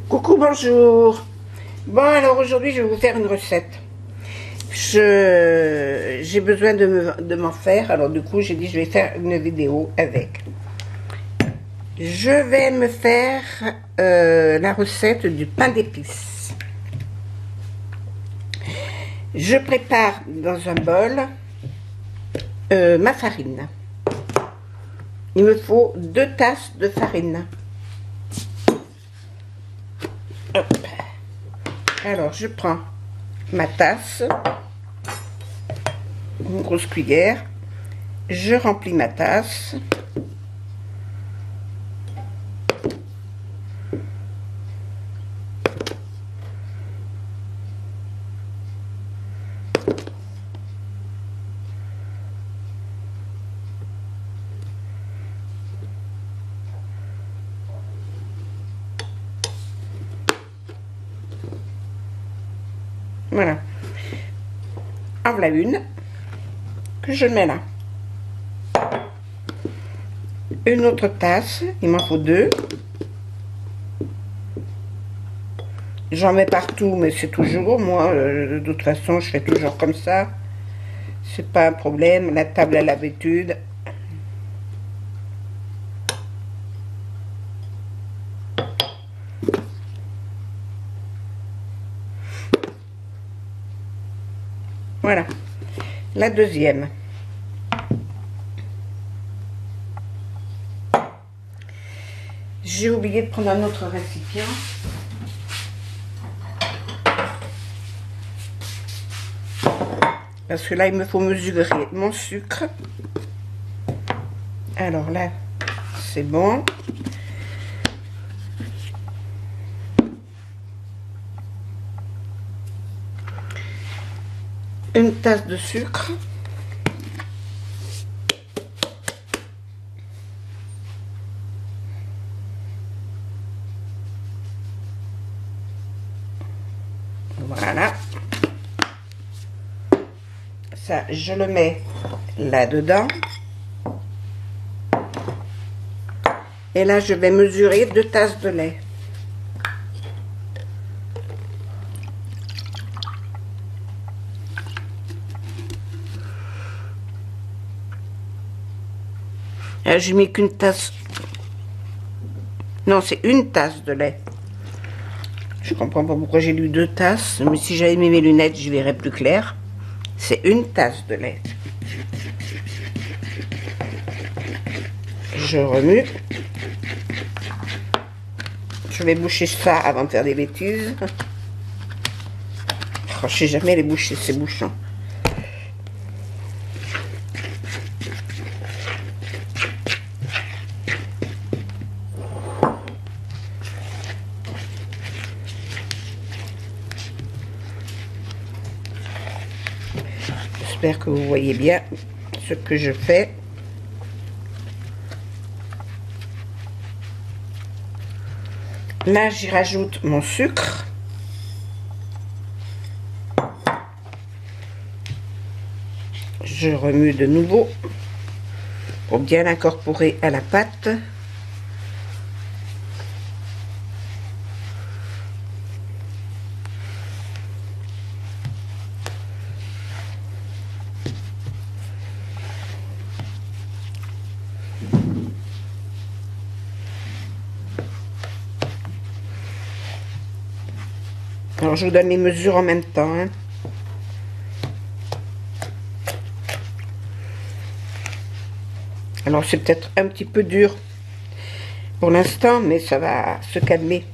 Coucou, bonjour. Bon, alors aujourd'hui, je vais vous faire une recette. J'ai besoin de m'en faire, alors du coup, j'ai dit je vais faire une vidéo avec. Je vais me faire la recette du pain d'épices. Je prépare dans un bol ma farine. Il me faut 2 tasses de farine. Hop. Alors, je prends ma tasse, une grosse cuillère, je remplis ma tasse. Voilà. En voilà une que je mets là. Une autre tasse, il m'en faut 2. J'en mets partout, mais c'est toujours, moi, de toute façon, je fais toujours comme ça. C'est pas un problème, la table a l'habitude. Voilà. La deuxième. J'ai oublié de prendre un autre récipient. Parce que là, il me faut mesurer mon sucre. Alors là, c'est bon. Une tasse de sucre. Voilà. Ça, je le mets là-dedans. Et là, je vais mesurer 2 tasses de lait. Là, j'ai mis qu'une tasse. Non, c'est une tasse de lait. Je comprends pas pourquoi j'ai lu 2 tasses. Mais si j'avais mis mes lunettes, je verrais plus clair. C'est une tasse de lait. Je remue. Je vais boucher ça avant de faire des bêtises. Oh, je sais jamais les boucher, ces bouchons. J'espère que vous voyez bien ce que je fais. Là, j'y rajoute mon sucre. Je remue de nouveau pour bien l'incorporer à la pâte. Alors, je vous donne les mesures en même temps, hein. Alors, c'est peut-être un petit peu dur pour l'instant, mais ça va se calmer.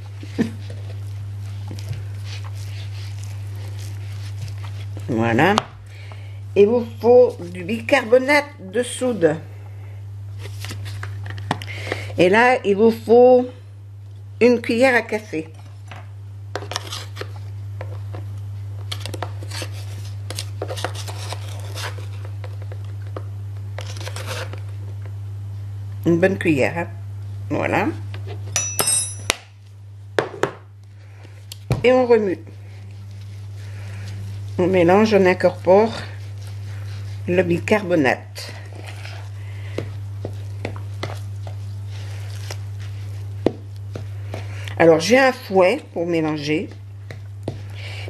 Voilà. Il vous faut du bicarbonate de soude. Et là, il vous faut une cuillère à café. Une bonne cuillère, hein. Voilà. Et on remue. On mélange, on incorpore le bicarbonate. Alors, j'ai un fouet pour mélanger.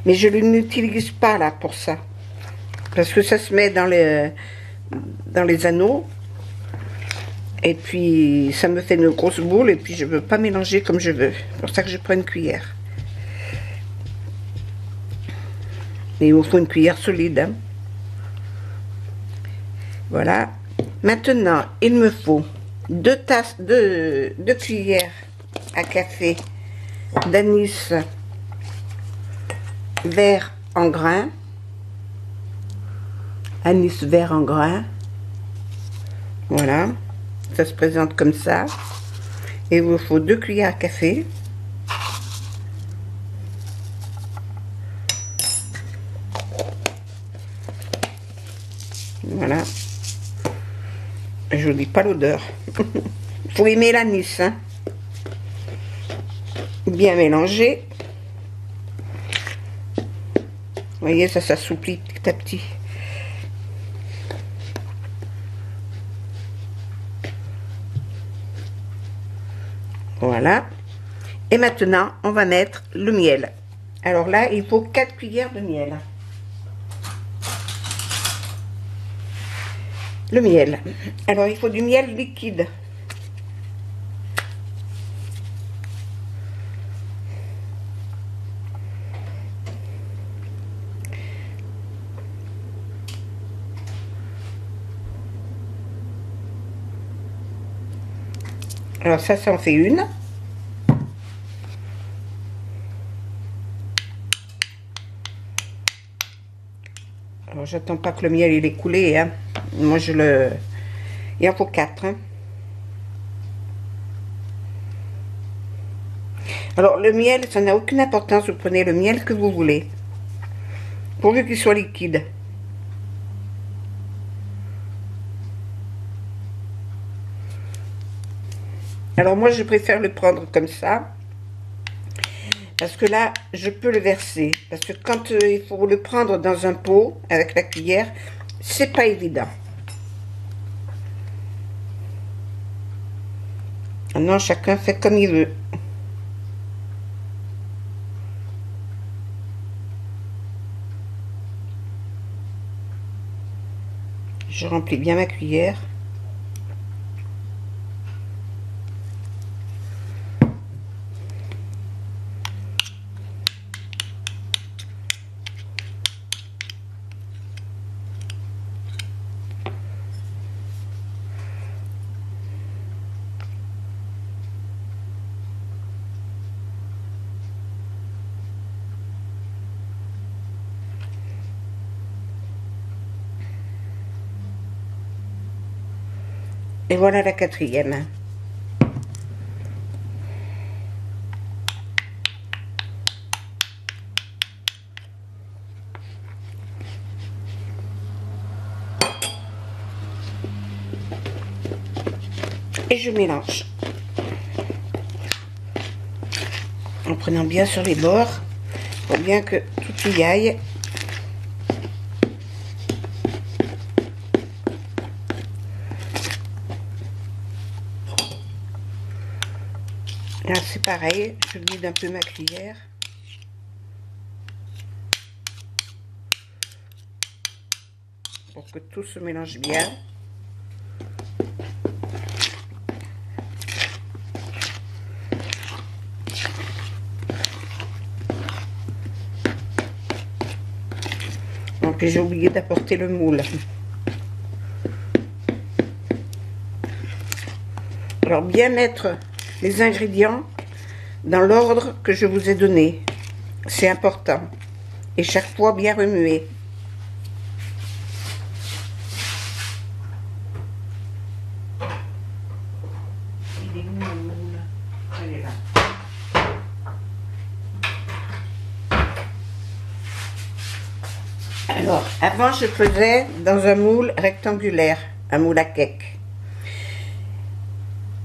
Mais je ne l'utilise pas là pour ça. Parce que ça se met dans les anneaux. Et puis, ça me fait une grosse boule. Et puis, je ne veux pas mélanger comme je veux. C'est pour ça que je prends une cuillère. Et il vous faut une cuillère solide. Hein. Voilà. Maintenant, il me faut 2 cuillères à café d'anis vert en grains. Anis vert en grains. Voilà. Ça se présente comme ça. Et il vous faut 2 cuillères à café. Voilà. Je vous dis pas l'odeur. Il faut aimer l'anis. Hein. Bien mélanger. Vous voyez, ça s'assouplit petit à petit. Voilà. Et maintenant, on va mettre le miel. Alors là, il faut 4 cuillères de miel. Le miel. Alors, il faut du miel liquide. Alors ça en fait une. Alors j'attends pas que le miel il est coulé. Hein. Moi il en faut 4. Hein. Alors le miel, ça n'a aucune importance. Vous prenez le miel que vous voulez. Pourvu qu'il soit liquide. Alors moi je préfère le prendre comme ça. Parce que là, je peux le verser. Parce que quand il faut le prendre dans un pot avec la cuillère, c'est pas évident. Non, chacun fait comme il veut. Je remplis bien ma cuillère. Et voilà la 4e. Et je mélange. En prenant bien sur les bords, pour bien que tout y aille. Là, c'est pareil, je vide un peu ma cuillère. Pour que tout se mélange bien. Donc j'ai oublié d'apporter le moule. Alors bien mettre les ingrédients dans l'ordre que je vous ai donné. C'est important. Et chaque fois bien remuer. Il est où le moule? Elle est là. Alors, avant je faisais dans un moule rectangulaire, un moule à cake.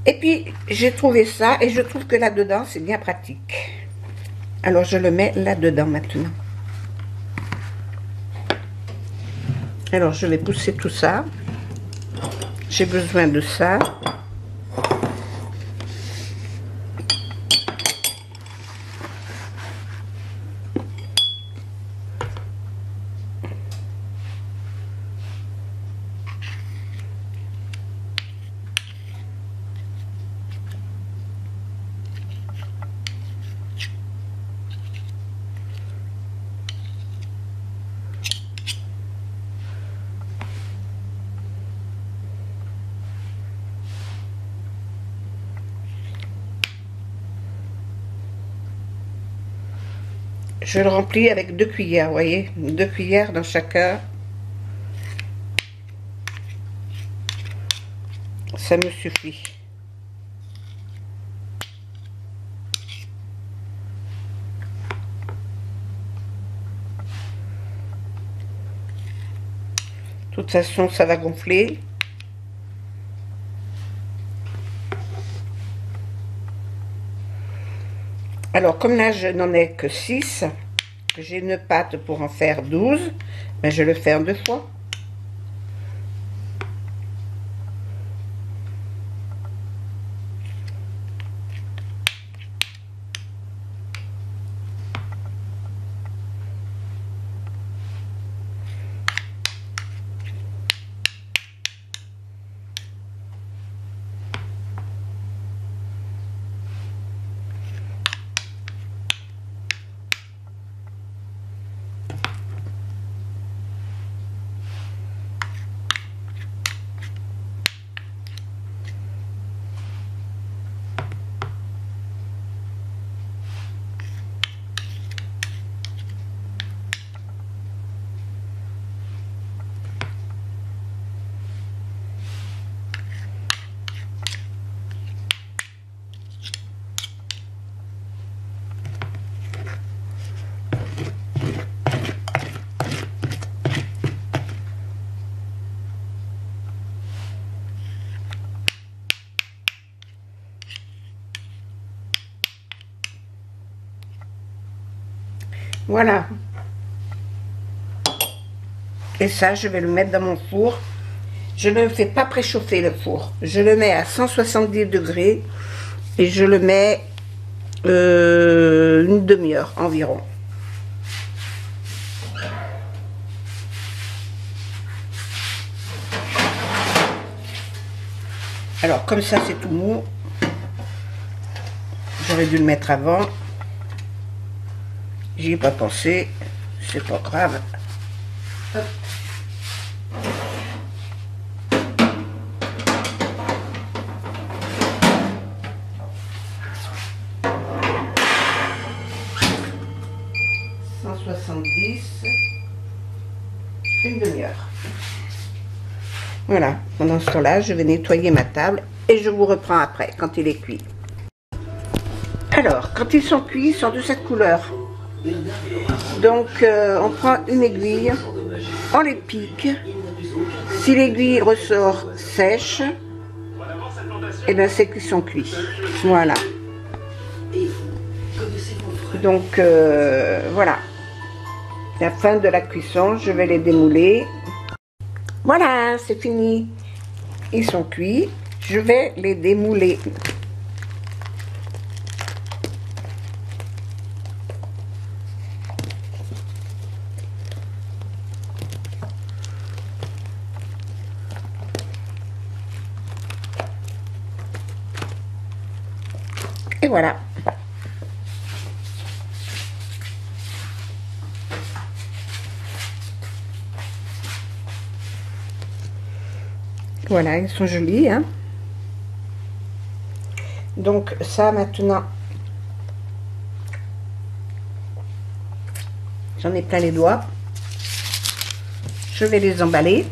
Et puis, j'ai trouvé ça et je trouve que là-dedans, c'est bien pratique. Alors, je le mets là-dedans maintenant. Alors, je vais pousser tout ça. J'ai besoin de ça. je le remplis avec 2 cuillères, vous voyez, 2 cuillères dans chacun. Ça me suffit. De toute façon, ça va gonfler. Alors, comme là, je n'en ai que 6, que j'ai une pâte pour en faire 12, ben, je le fais en 2 fois. Voilà. Et ça, je vais le mettre dans mon four. Je ne le fais pas préchauffer le four. Je le mets à 170 degrés et je le mets une demi-heure environ. Alors, comme ça, c'est tout mou. J'aurais dû le mettre avant. J'y ai pas pensé. C'est pas grave. Hop. Une demi-heure. Voilà, pendant ce temps-là, je vais nettoyer ma table et je vous reprends après, quand il est cuit. Alors, quand ils sont cuits, ils sont de cette couleur. Donc, on prend une aiguille, on les pique. Si l'aiguille ressort sèche, et bien c'est qu'ils sont cuits. Voilà. Donc, voilà. La fin de la cuisson, je vais les démouler. Voilà, c'est fini. Ils sont cuits. Je vais les démouler. Et voilà. Voilà, ils sont jolis, hein. Donc ça, maintenant, j'en ai plein les doigts. Je vais les emballer.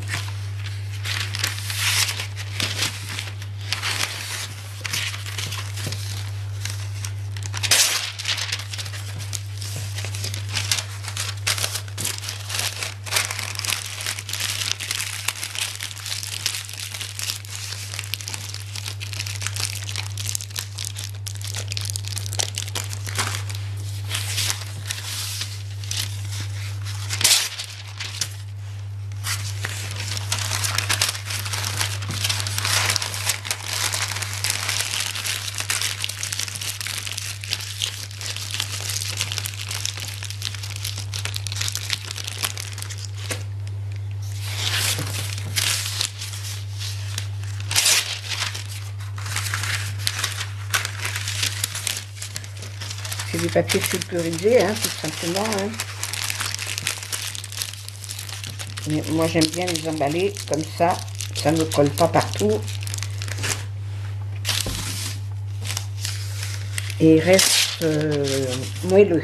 C'est du papier sulfurisé, hein, tout simplement. Hein. Mais moi, j'aime bien les emballer comme ça ne colle pas partout. Et il reste moelleux.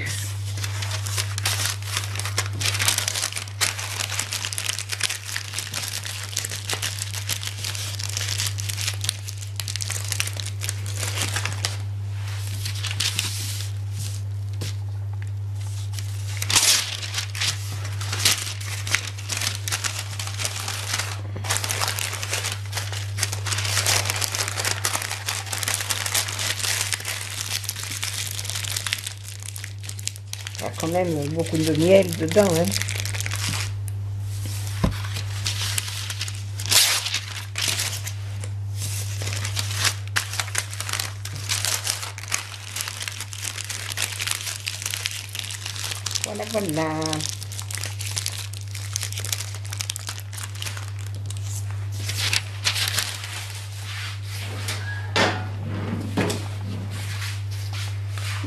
Il y a quand même beaucoup de miel dedans, hein. Voilà, voilà.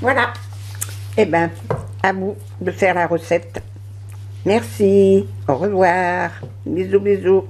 Voilà. Eh bien, à vous de faire la recette. Merci. Au revoir. Bisous, bisous.